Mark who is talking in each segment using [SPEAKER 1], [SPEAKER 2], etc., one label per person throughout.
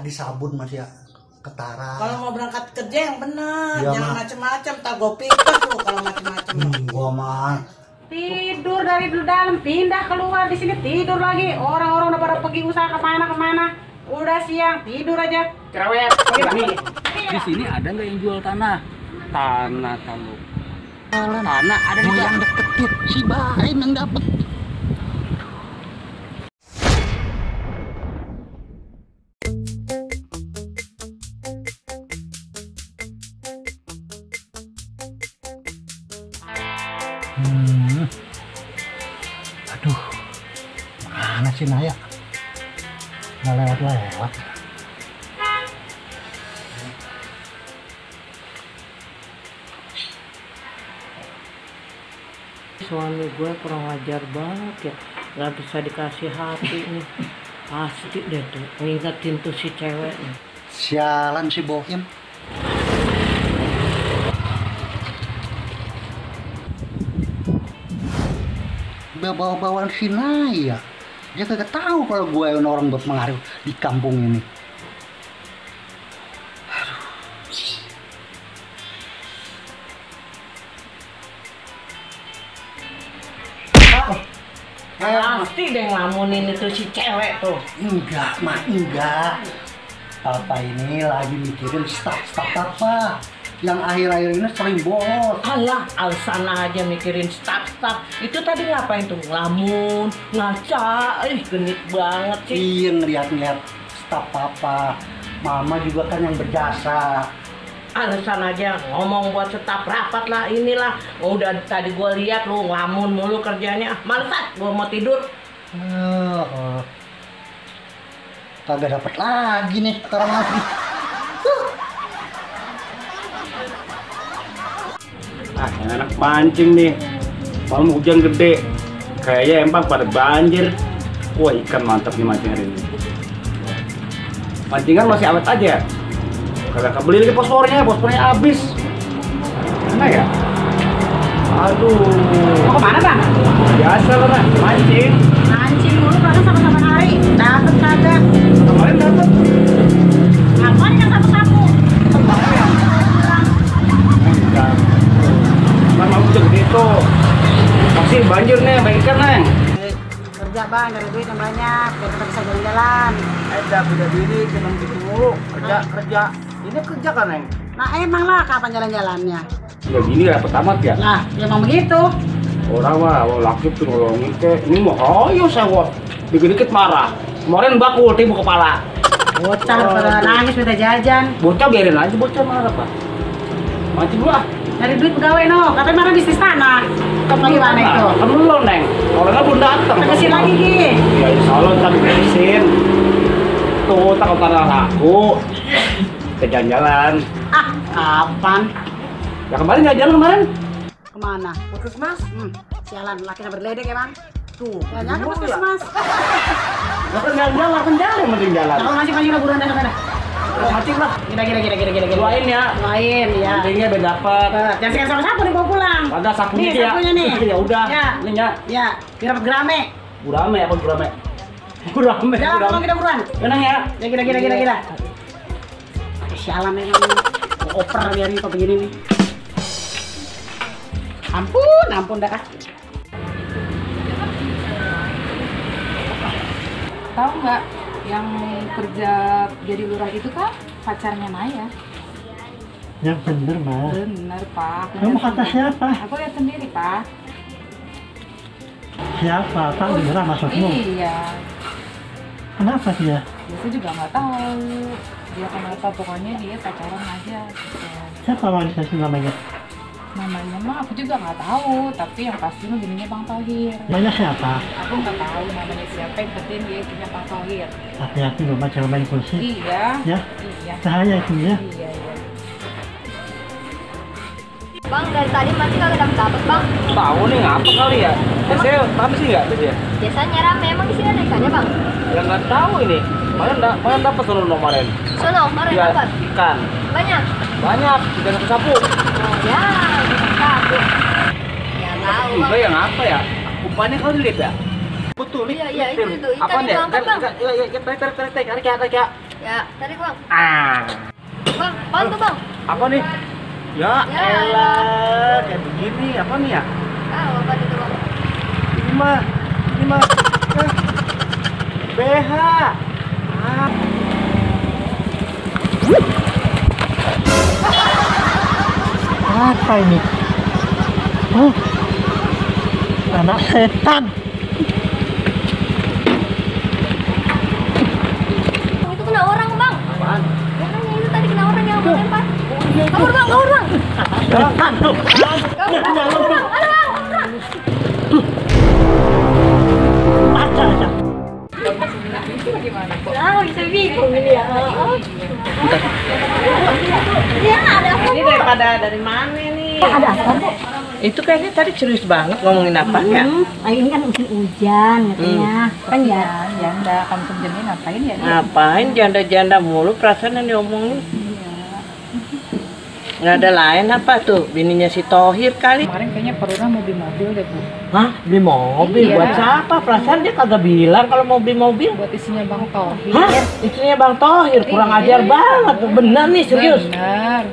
[SPEAKER 1] tadi sabun masih ya ketara.
[SPEAKER 2] Kalau mau berangkat kerja yang benar,
[SPEAKER 1] ya,
[SPEAKER 2] jangan macem-macem. Tak gue pikir tuh kalau macem-macem.
[SPEAKER 1] Gua mah
[SPEAKER 3] tidur dari dalam pindah keluar, di sini tidur lagi. Orang-orang udah pada pergi usaha kemana, udah siang tidur aja.
[SPEAKER 4] Cerewet. Di sini ada nggak yang jual tanah? Tanah kamu. Tanah ada di
[SPEAKER 1] yang deketin si Baim yang dapet. Aduh, mana sih Naya? Nggak lewat-lewat.
[SPEAKER 2] Suami gue kurang ajar banget ya, nggak bisa dikasih hati nih. Pasti deh tuh ngingetin tuh si cewek nih.
[SPEAKER 1] Sialan si Bohim. Bawa-bawaan si Naya. Dia kagak tahu kalau gue orang berpengaruh di kampung ini.
[SPEAKER 2] Pasti deh ngelamunin itu si cewek tuh.
[SPEAKER 1] Enggak, mah enggak. Papa ini lagi mikirin staff apa yang akhir-akhir ini sering bolos.
[SPEAKER 2] Alah, alasan aja mikirin staff. Itu tadi ngapain tuh? Ngelamun, ngaca, genit banget sih.
[SPEAKER 1] Iya, ngeliat-ngeliat staff papa. Mama juga kan yang berjasa.
[SPEAKER 2] Alasan aja ngomong buat staf rapat lah, inilah. Udah tadi gua lihat lu ngelamun mulu kerjanya. Males gua mau tidur.
[SPEAKER 1] Kagak dapet lagi nih sekarang lagi.
[SPEAKER 4] yang enak pancing nih. Malam hujan gede. Kayaknya empang pada banjir. Wah, ikan mantap nih mancing hari ini. Pancingan masih awet aja. Kagak kebeli lagi fosfornya habis. Mana ya? Aduh.
[SPEAKER 3] Mau kemana bang?
[SPEAKER 4] Biasa lah, mancing.
[SPEAKER 3] Mancing dulu kadang sama-sama hari, dapet kagak?
[SPEAKER 4] Kemarin dapet.
[SPEAKER 3] Ngapain kan sapu-sapu?
[SPEAKER 4] Enggak. Kan mau hujan gede tuh. Masih banjir nih, banyak ikan nih.
[SPEAKER 3] Kerja bang, dari duit yang banyak, biar kita bisa jalan-jalan.
[SPEAKER 4] Beda diri, jangan gitu mulu. Kerja. Ini kerja kan, Neng?
[SPEAKER 3] Nah emang lah, kapan jalan-jalannya?
[SPEAKER 4] Ya gini ya, pertama ya.
[SPEAKER 3] Lah, ya emang begitu.
[SPEAKER 4] Orang mah, laki tuh nolongin ke. Ini mah, ayo saya dikit-dikit marah. Kemarin bakul timbuk kepala.
[SPEAKER 3] Bocah pada nangis minta jajan.
[SPEAKER 4] Bocah biarin aja, bocah marah pak. Mancing dulu ah.
[SPEAKER 3] Dari duit pegawai no, katanya mana bisnis tanah. Kamu gimana itu?
[SPEAKER 4] Kan lo Neng, orangnya belum datang.
[SPEAKER 3] Tegesin lagi Gi.
[SPEAKER 4] Ya insya Allah ntar ditegesin. Tuh, takut tanah laku. Kita jalan-jalan.
[SPEAKER 3] Ah, kapan?
[SPEAKER 4] Ya kemarin nggak jalan kemarin.
[SPEAKER 3] Kemana?
[SPEAKER 2] Puskesmas?
[SPEAKER 3] Sialan, lakinya berledek emang.
[SPEAKER 2] Tuh,
[SPEAKER 3] Banyak puskesmas.
[SPEAKER 4] Lah kan jalan, mending jalan.
[SPEAKER 3] Kalau mancing buruan dah sana.
[SPEAKER 4] Mancing lah.
[SPEAKER 3] Gila.
[SPEAKER 4] Doain ya.
[SPEAKER 3] Doain ya.
[SPEAKER 4] Mancingnya biar dapat.
[SPEAKER 3] Jangan sekarang sama sapu nih bawa pulang.
[SPEAKER 4] Ada sapunya
[SPEAKER 3] Nih,
[SPEAKER 4] ya.
[SPEAKER 3] sapunya nih.
[SPEAKER 4] Ya udah.
[SPEAKER 3] Ya.
[SPEAKER 4] Ini ya.
[SPEAKER 3] Ya, biar dapat gerame.
[SPEAKER 4] Gurame apa gurame? Gurame.
[SPEAKER 3] Jalan pulang kita buruan.
[SPEAKER 4] Tenang ya.
[SPEAKER 3] Ya gila. Sialan emang. Oper biar ini kok begini nih. Ampun dah.
[SPEAKER 5] Tahu nggak yang kerja jadi lurah itu kan pacarnya Naya?
[SPEAKER 1] Yang bener mah.
[SPEAKER 5] Bener pak.
[SPEAKER 1] Kamu kata siapa?
[SPEAKER 5] Aku lihat sendiri pak.
[SPEAKER 1] Siapa? Tahu beneran maksudmu?
[SPEAKER 5] Iya.
[SPEAKER 1] Kenapa dia?
[SPEAKER 5] Biasa juga nggak tahu. Dia kenapa pokoknya dia pacaran aja. Gitu.
[SPEAKER 1] Siapa mau dikasih namanya?
[SPEAKER 5] Namanya mah aku juga nggak tahu. Tapi yang pasti mah gininya Bang Tohir.
[SPEAKER 1] Namanya siapa?
[SPEAKER 5] Aku nggak tahu namanya siapa. Yang penting dia punya Bang Tohir.
[SPEAKER 1] Hati-hati loh macam main kursi.
[SPEAKER 5] Iya.
[SPEAKER 1] Ya,
[SPEAKER 5] Iya.
[SPEAKER 1] bahaya itu ya.
[SPEAKER 5] Iya.
[SPEAKER 6] Bang, dari tadi masih kagak dapet bang.
[SPEAKER 4] Tahu nih ngapa kali ya? Biasanya rame sih nggak biasanya?
[SPEAKER 6] Biasanya rame, emang di sini ada ikannya bang?
[SPEAKER 4] Ya nggak tahu ini. Kemarin dapat sono kemarin.
[SPEAKER 6] Sono, kemarin
[SPEAKER 4] Ya,
[SPEAKER 6] dapat.
[SPEAKER 4] ikan.
[SPEAKER 6] Banyak.
[SPEAKER 4] Banyak, ikan sapu.
[SPEAKER 6] Oh ya, satu. Ya tahu bang.
[SPEAKER 4] Juga yang apa ya? Umpannya kali lihat ya?
[SPEAKER 1] Betul.
[SPEAKER 6] Iya, iya, itu ikan
[SPEAKER 4] Apa nih?
[SPEAKER 6] diangkat, Bang.
[SPEAKER 4] Tarik ya.
[SPEAKER 6] Ya, tarik, Bang.
[SPEAKER 4] Ah.
[SPEAKER 6] Bang, bantu, Bang.
[SPEAKER 4] Apa nih? Ya
[SPEAKER 6] Ya.
[SPEAKER 4] elah, kayak begini apa nih ya?
[SPEAKER 6] Ah, apa itu, Bang?
[SPEAKER 4] Ini mah BH. Ah.
[SPEAKER 1] Apa ini? Oh, anak setan.
[SPEAKER 6] Itu kena orang, Bang.
[SPEAKER 4] Apaan?
[SPEAKER 6] Makanya itu tadi kena orang yang mau lempar. Kabur, Bang, kabur, Bang.
[SPEAKER 1] Aduh.
[SPEAKER 6] Kabur, Bang, kabur, Bang. Ada, Bang.
[SPEAKER 1] Aja, aja.
[SPEAKER 6] Ah, bisa bingung ini ya. Iya, ada apa?
[SPEAKER 2] Ini dari mana nih?
[SPEAKER 3] Ada apa, Bu?
[SPEAKER 2] Itu kayaknya tadi serius banget ngomongin apa ya?
[SPEAKER 3] Ini kan musim hujan katanya. Kan ya.
[SPEAKER 5] Janda, kamu kerjanya ngapain ya?
[SPEAKER 2] Ngapain janda-janda mulu perasaan yang diomongin? Nggak ada lain apa tuh? Bininya si Tohir kali.
[SPEAKER 5] Kemarin kayaknya Peruna mau beli mobil deh, Bu.
[SPEAKER 2] Hah? Beli mobil?
[SPEAKER 5] Iya.
[SPEAKER 2] Buat siapa? Perasaan dia kagak bilang kalau mau beli mobil.
[SPEAKER 5] Buat isinya Bang Tohir.
[SPEAKER 2] Hah? Istrinya Bang Tohir? Kurang ajar banget. Bener nih, serius.
[SPEAKER 5] Benar.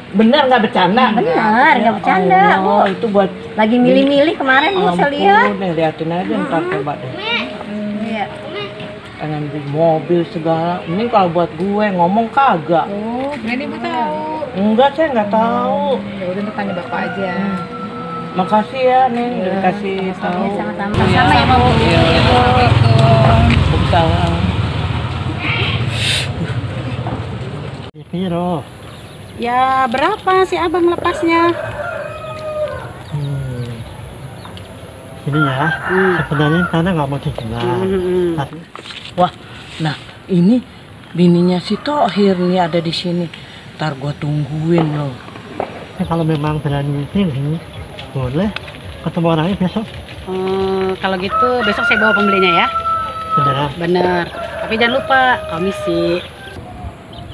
[SPEAKER 2] Bener nggak bercanda?
[SPEAKER 6] Benar, nggak bercanda, Bu.
[SPEAKER 2] Oh, itu buat
[SPEAKER 6] Lagi milih-milih kemarin, Bu, saya lihat.
[SPEAKER 2] nih, liatin aja ntar coba deh.
[SPEAKER 6] Iya.
[SPEAKER 2] Pengen beli mobil segala. Ini kalau buat gue ngomong kagak.
[SPEAKER 5] Oh, berani Bu tahu.
[SPEAKER 2] Enggak, saya nggak tahu.
[SPEAKER 5] Ya udah ntar tanya Bapak aja.
[SPEAKER 2] Makasih ya nih, udah dikasih tahu.
[SPEAKER 6] Sama-sama. Sama ya, Bu.
[SPEAKER 5] Iya, Assalamualaikum.
[SPEAKER 2] Waalaikumsalam.
[SPEAKER 1] Piro.
[SPEAKER 3] Ya berapa sih abang lepasnya?
[SPEAKER 1] Ini ya, sebenarnya karena nggak mau dijual.
[SPEAKER 2] Wah, nah ini bininya si Tohir nih ada di sini. Ntar gua tungguin loh.
[SPEAKER 1] Kalau memang berani pilih, boleh ketemu orangnya besok.
[SPEAKER 3] Kalau gitu besok saya bawa pembelinya ya.
[SPEAKER 1] Beneran.
[SPEAKER 3] Bener. Tapi jangan lupa komisi.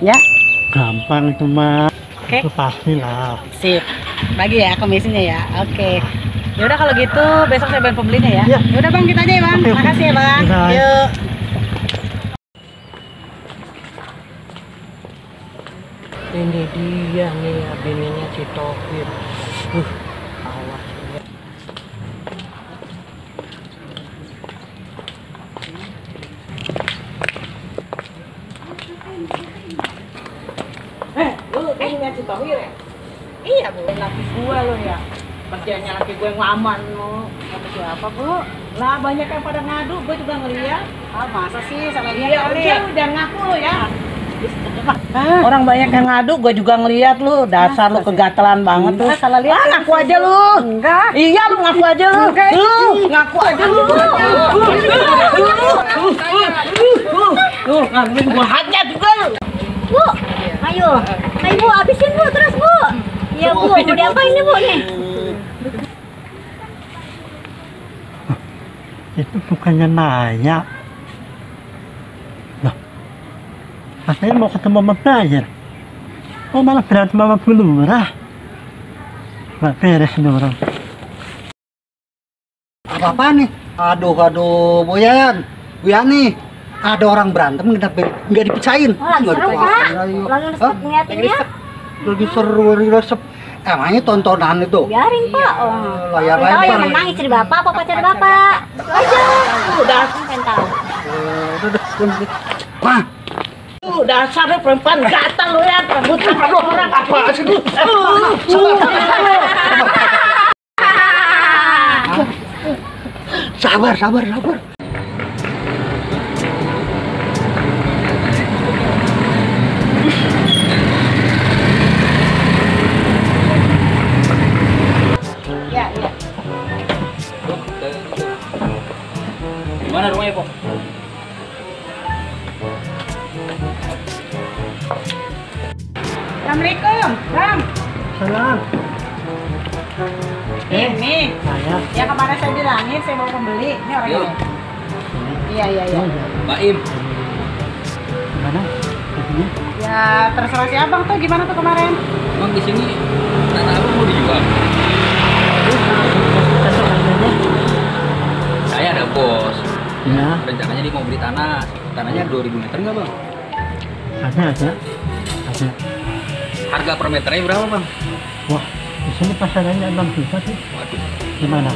[SPEAKER 3] Ya,
[SPEAKER 1] Gampang itu mah.
[SPEAKER 3] Oke.
[SPEAKER 1] Itu pasti lah.
[SPEAKER 3] sip. Bagi ya komisinya ya. Oke. Ya udah kalau gitu besok saya bawa pembelinya ya.
[SPEAKER 1] Iya.
[SPEAKER 3] Ya udah Bang, kita aja ya Bang.
[SPEAKER 1] Oke, oke.
[SPEAKER 3] Makasih ya Bang.
[SPEAKER 1] Bye.
[SPEAKER 3] Yuk.
[SPEAKER 2] Ini dia nih ya, bininya si Tohir. Awas ya. Lu bininya si Tohir ya?
[SPEAKER 3] Iya Bu.
[SPEAKER 2] Laki gue lo ya. Kerjanya laki gue ngaman lo.
[SPEAKER 3] Kata siapa Bu?
[SPEAKER 2] Lah banyak yang pada ngadu, gue juga ngeliat.
[SPEAKER 3] Ah, masa sih salah
[SPEAKER 2] Iya,
[SPEAKER 3] lihat kali.
[SPEAKER 2] udah ngaku lo ya. Orang banyak yang ngadu, gue juga ngeliat lu. Dasar lu kegatelan banget tuh.
[SPEAKER 3] Salah lihat.
[SPEAKER 2] Ah, ngaku aja lu.
[SPEAKER 3] Enggak.
[SPEAKER 2] Iya, lu ngaku aja lu. Lu ngaku aja lu. Lu ngakuin gua hajat juga lu.
[SPEAKER 6] Bu, ayo. Ayo, Bu, habisin, Bu, terus, Bu. Iya, Bu, mau diapain nih, Bu, nih?
[SPEAKER 1] Itu bukannya nanya. Loh, katanya mau ketemu sama Bayer. Oh malah berantem sama Bu Lurah. Nggak beres nih orang. Apa-apa nih? Aduh, Bu Yan. Bu Yani. Ada orang berantem nggak dipisahin.
[SPEAKER 6] Oh, lagi
[SPEAKER 1] Nggak
[SPEAKER 6] seru,
[SPEAKER 1] dipisahin.
[SPEAKER 6] Pak.
[SPEAKER 1] Ayo.
[SPEAKER 6] Lagi
[SPEAKER 1] Hah?
[SPEAKER 6] ngeliatinnya.
[SPEAKER 1] Lagi seru, lagi resep. Emangnya tontonan itu?
[SPEAKER 6] Biarin, Pak. Oh.
[SPEAKER 1] Layar
[SPEAKER 6] Tahu yang
[SPEAKER 1] lebar.
[SPEAKER 6] menang istri Bapak apa pacar Bapak? Itu aja. Udah, pengen tahu.
[SPEAKER 1] Udah. Mah,
[SPEAKER 2] Lu dasar lu perempuan gatal lu ya. Rambut lu orang apa sih lu?
[SPEAKER 1] sabar.
[SPEAKER 4] Gimana rumahnya, Pok?
[SPEAKER 3] Assalamualaikum, Bang.
[SPEAKER 1] salam.
[SPEAKER 3] Ini
[SPEAKER 1] Saya.
[SPEAKER 3] yang kemarin saya bilangin saya mau pembeli. Ini orangnya. Iya.
[SPEAKER 4] Baim.
[SPEAKER 1] Gimana? Ini?
[SPEAKER 3] Ya terserah si Abang tuh gimana tuh kemarin.
[SPEAKER 4] Emang di sini tanah abang mau dijual? Saya ada bos.
[SPEAKER 1] Ya.
[SPEAKER 7] Rencananya dia mau beli tanah. Tanahnya 2000 meter nggak bang?
[SPEAKER 1] Ada.
[SPEAKER 7] Harga per meternya berapa bang?
[SPEAKER 1] Wah, di sini pasarannya 6 juta sih.
[SPEAKER 7] Waduh,
[SPEAKER 1] Gimana?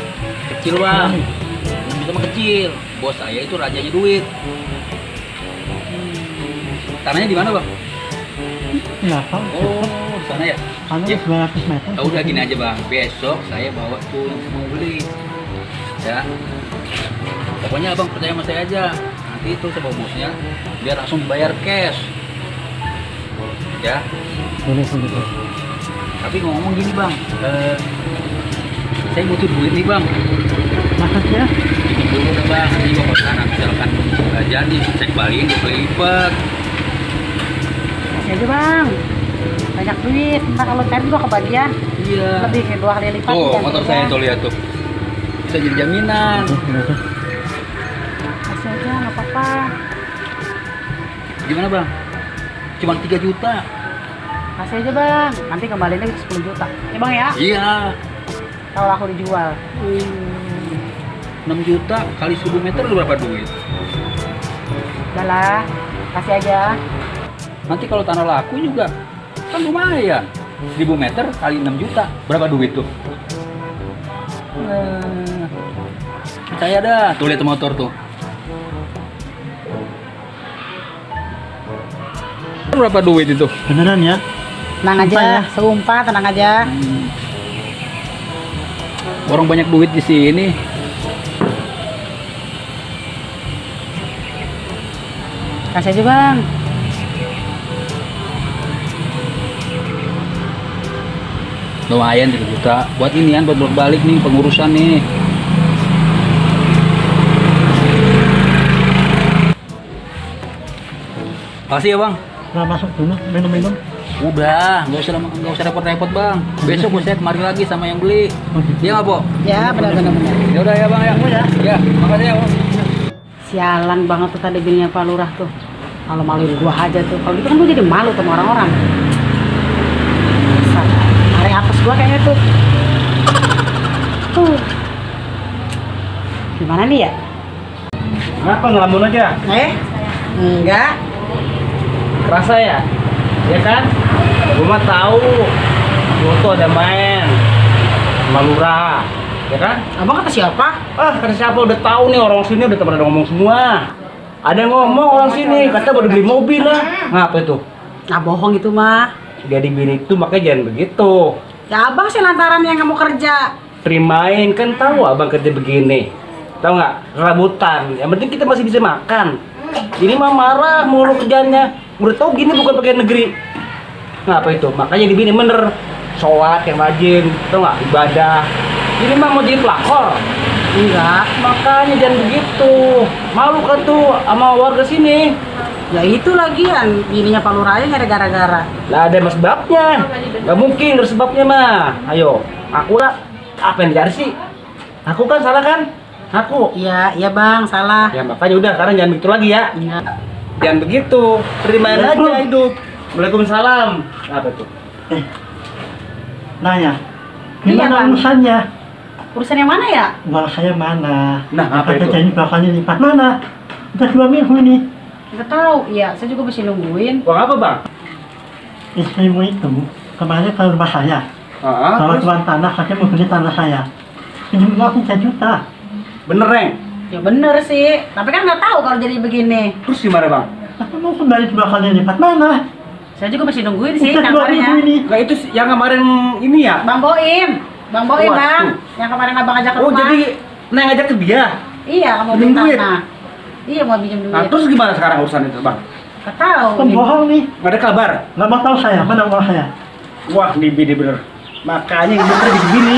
[SPEAKER 7] kecil bang. Belum bisa mah kecil. Bos saya itu rajanya duit. Tanahnya di mana bang?
[SPEAKER 1] Kenapa?
[SPEAKER 7] Oh, di sana ya.
[SPEAKER 1] Anu
[SPEAKER 7] Ya.
[SPEAKER 1] 200 meter.
[SPEAKER 7] Oh, udah gini aja bang. Besok saya bawa tuh yang mau beli. Ya. Pokoknya abang percaya sama saya aja. Nanti itu saya bawa bosnya biar langsung bayar cash. Ya.
[SPEAKER 1] Boleh.
[SPEAKER 7] Tapi ngomong gini bang, saya butuh duit nih bang.
[SPEAKER 1] Maksudnya?
[SPEAKER 7] Pinjam dulu deh bang, nanti gua kalau misalkan nggak jadi, saya kembaliin 2 kali lipat.
[SPEAKER 3] Kasih aja bang. Banyak duit. Ntar kalau cari juga kebagian.
[SPEAKER 7] Iya.
[SPEAKER 3] Lebih kayak 2 kali lipat.
[SPEAKER 7] Tuh,
[SPEAKER 3] jangan
[SPEAKER 7] motor
[SPEAKER 3] juga.
[SPEAKER 7] saya tuh lihat tuh. Bisa jadi jaminan.
[SPEAKER 3] Kasih aja nggak apa-apa.
[SPEAKER 7] Gimana bang? Cuma 3 juta.
[SPEAKER 3] Kasih aja bang. Nanti kembaliin lagi 10 juta. Ya bang ya.
[SPEAKER 7] Iya.
[SPEAKER 3] Kalau aku dijual.
[SPEAKER 7] 6 juta kali 1000 meter lu berapa duit?
[SPEAKER 3] Udah lah. Kasih aja.
[SPEAKER 7] Nanti kalau tanah laku juga kan lumayan. 1000 meter kali 6 juta. Berapa duit tuh? Percaya dah. Tuh lihat motor tuh. Berapa duit itu?
[SPEAKER 1] Beneran ya?
[SPEAKER 3] Tenang aja.
[SPEAKER 1] Sumpah ya?
[SPEAKER 3] Sumpah tenang aja.
[SPEAKER 7] Orang banyak duit di sini.
[SPEAKER 3] Kasih aja bang.
[SPEAKER 7] Lumayan 3 juta. Buat inian, buat balik nih pengurusan nih. Makasih ya bang.
[SPEAKER 1] Nah, masuk dulu, minum-minum.
[SPEAKER 7] Udah, nggak usah repot-repot bang. Besok saya kemari lagi sama yang beli. Iya nggak po?
[SPEAKER 3] Ya benar-benar.
[SPEAKER 7] Ya udah ya bang ya. Ya, makasih ya bang.
[SPEAKER 3] Sialan banget tuh tadi bininya Pak Lurah tuh. Kalau maluin gua aja tuh. Kalau gitu kan gua jadi malu sama orang-orang. Tarik apes gua kayaknya tuh. Gimana nih ya?
[SPEAKER 4] Kenapa ngelamun aja?
[SPEAKER 3] Enggak.
[SPEAKER 4] Kerasa ya? Ya kan? Gue mah tahu. Gue tuh ada main sama Lurah, ya kan?
[SPEAKER 3] Abang kata siapa?
[SPEAKER 4] Kata siapa udah tahu nih, orang sini udah pada ngomong semua. Ada yang ngomong orang sini, kata baru beli mobil lah. Ngapa itu?
[SPEAKER 3] Nah bohong itu mah.
[SPEAKER 4] Jadi bini itu makanya jangan begitu.
[SPEAKER 3] Ya abang sih lantaran yang kamu kerja.
[SPEAKER 4] Terimain, kan tahu abang kerja begini. Tahu nggak? Rabutan. Yang penting kita masih bisa makan. Ini mah marah mulu kerjanya. Udah tahu gini bukan pegawai negeri. Ngapa itu? Makanya dibini bener. Sholat yang rajin, tau nggak? Ibadah. Ini mah mau jadi pelakor.
[SPEAKER 3] Enggak.
[SPEAKER 4] Makanya jangan begitu. Malu kan tuh sama warga sini.
[SPEAKER 3] Ya itu lagian bininya Pak Lurah aja gara-gara.
[SPEAKER 4] Lah ada mas sebabnya. Gak mungkin ada sebabnya mah. Ayo, aku lah. Apa yang dicari sih? Aku kan salah kan? Aku.
[SPEAKER 3] Iya, iya bang, salah.
[SPEAKER 4] Ya makanya udah, sekarang jangan begitu lagi ya.
[SPEAKER 3] Iya.
[SPEAKER 4] Jangan begitu. Terimain aja hidup. Waalaikumsalam. Apa tuh?
[SPEAKER 1] Nanya,
[SPEAKER 3] Iya,
[SPEAKER 1] gimana
[SPEAKER 3] Bang.
[SPEAKER 1] urusannya?
[SPEAKER 3] Urusan yang mana ya?
[SPEAKER 1] Uang saya mana?
[SPEAKER 4] Nah, apa itu?
[SPEAKER 1] Jadi bakalnya lipat mana? Udah 2 minggu ini.
[SPEAKER 3] Nggak tahu. Iya, saya juga masih nungguin.
[SPEAKER 4] Uang apa bang?
[SPEAKER 1] Istrimu itu kemarin ke rumah saya. Kalau
[SPEAKER 4] Terus?
[SPEAKER 1] tuan tanah katanya mau beli tanah saya. Pinjam uang 3 juta.
[SPEAKER 4] Bener Reng?
[SPEAKER 3] Ya bener sih. Tapi kan nggak tahu kalau jadi begini.
[SPEAKER 4] Terus gimana bang?
[SPEAKER 1] Aku mau kembali 2 kali lipat mana?
[SPEAKER 3] Saya juga masih nungguin sih
[SPEAKER 1] Udah 2 minggu
[SPEAKER 3] kabarnya.
[SPEAKER 1] ini.
[SPEAKER 4] Nah itu yang kemarin ini ya?
[SPEAKER 3] Bang Boim. Bang Boim
[SPEAKER 4] Waduh.
[SPEAKER 3] bang. Yang kemarin abang ajak ke
[SPEAKER 4] Oh
[SPEAKER 3] rumah.
[SPEAKER 4] jadi Neng ngajak ke dia?
[SPEAKER 3] Iya, mau
[SPEAKER 4] Pinjem
[SPEAKER 3] minta
[SPEAKER 4] duit?
[SPEAKER 3] tanah. Iya, mau pinjam duit.
[SPEAKER 4] Nah terus gimana sekarang urusan itu bang?
[SPEAKER 3] Nggak tahu.
[SPEAKER 1] Pembohong nih.
[SPEAKER 4] Nggak ada kabar?
[SPEAKER 1] Nggak mau tahu saya, mana uang saya?
[SPEAKER 4] Wah ini bener. Makanya ini bener begini.